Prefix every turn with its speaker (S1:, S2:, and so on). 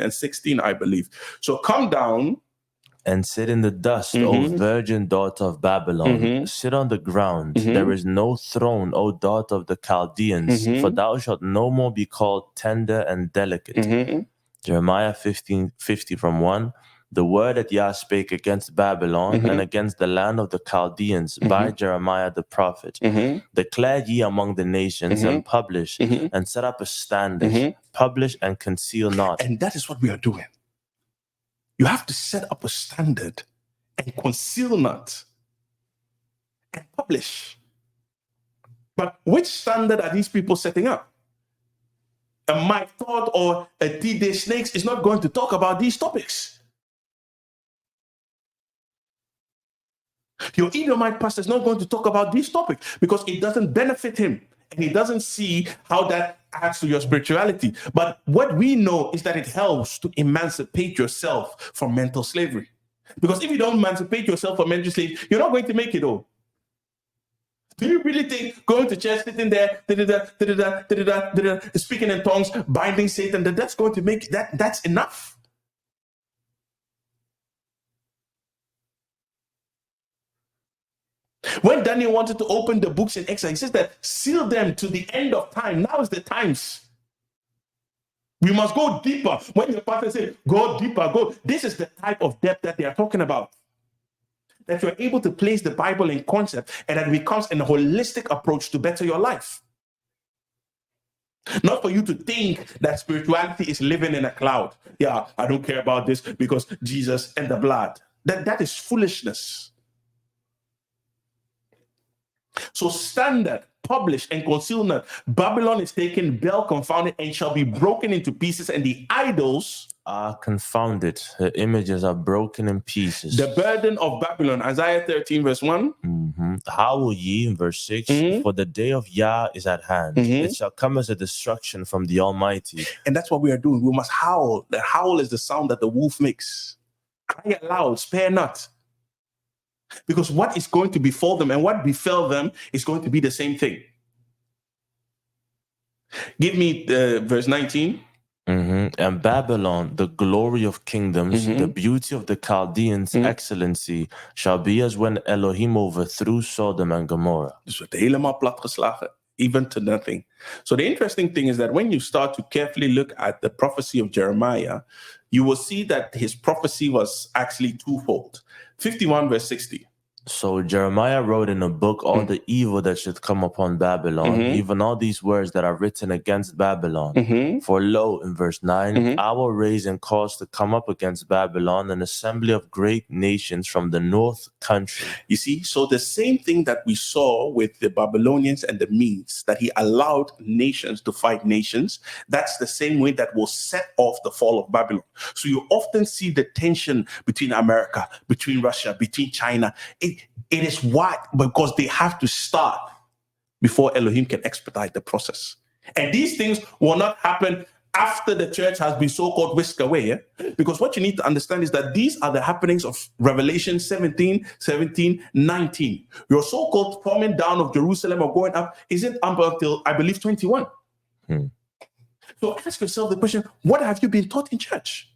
S1: and 16, I believe. So come down
S2: and sit in the dust, O virgin daughter of Babylon. Sit on the ground. There is no throne, O daughter of the Chaldeans, for thou shalt no more be called tender and delicate. Jeremiah 15:50 from 1. The word that Yah spake against Babylon and against the land of the Chaldeans by Jeremiah the prophet. Declare ye among the nations and publish and set up a standard. Publish and conceal not.
S1: And that is what we are doing. You have to set up a standard and conceal not and publish. But which standard are these people setting up? A Mike Todd or a D-Day Snakes is not going to talk about these topics. Your Edomite pastor is not going to talk about these topics because it doesn't benefit him. And he doesn't see how that adds to your spirituality. But what we know is that it helps to emancipate yourself from mental slavery. Because if you don't emancipate yourself from mental slavery, you're not going to make it all. Do you really think going to church, sitting there, speaking in tongues, binding Satan, that's going to make that's enough? When Daniel wanted to open the books in Exodus, he says that seal them to the end of time. Now is the times. We must go deeper. When the pastor says, go deeper, go. This is the type of depth that they are talking about. That you're able to place the Bible in concept and that it becomes a holistic approach to better your life. Not for you to think that spirituality is living in a cloud. Yeah, I don't care about this because Jesus and the blood. That is foolishness. So standard, publish, and conceal not. Babylon is taken, Bel confounded, and shall be broken into pieces, and the idols
S2: are confounded. Her images are broken in pieces.
S1: The burden of Babylon, Isaiah 13, verse 1.
S2: Howl ye, in verse 6, for the day of Yah is at hand. It shall come as a destruction from the Almighty.
S1: And that's what we are doing. We must howl. The howl is the sound that the wolf makes. Cry aloud, spare not. Because what is going to befall them and what befell them is going to be the same thing. Give me verse 19.
S2: And Babylon, the glory of kingdoms, the beauty of the Chaldeans' excellency, shall be as when Elohim overthrew Sodom and Gomorrah.
S1: Dus wordt helemaal platgeslagen, even to nothing. So the interesting thing is that when you start to carefully look at the prophecy of Jeremiah, you will see that his prophecy was actually twofold. 51 verse 60.
S2: So Jeremiah wrote in a book all the evil that should come upon Babylon, even all these words that are written against Babylon. For lo, in verse 9, I will raise and cause to come up against Babylon an assembly of great nations from the north country.
S1: You see, so the same thing that we saw with the Babylonians and the Medes, that he allowed nations to fight nations, that's the same way that will set off the fall of Babylon. So you often see the tension between America, between Russia, between China. It is what? Because they have to start before Elohim can expedite the process. And these things will not happen after the church has been so-called whisked away. Yeah? Because what you need to understand is that these are the happenings of Revelation 17, 19. Your so-called coming down of Jerusalem or going up isn't up until, I believe, 21. So ask yourself the question, what have you been taught in church?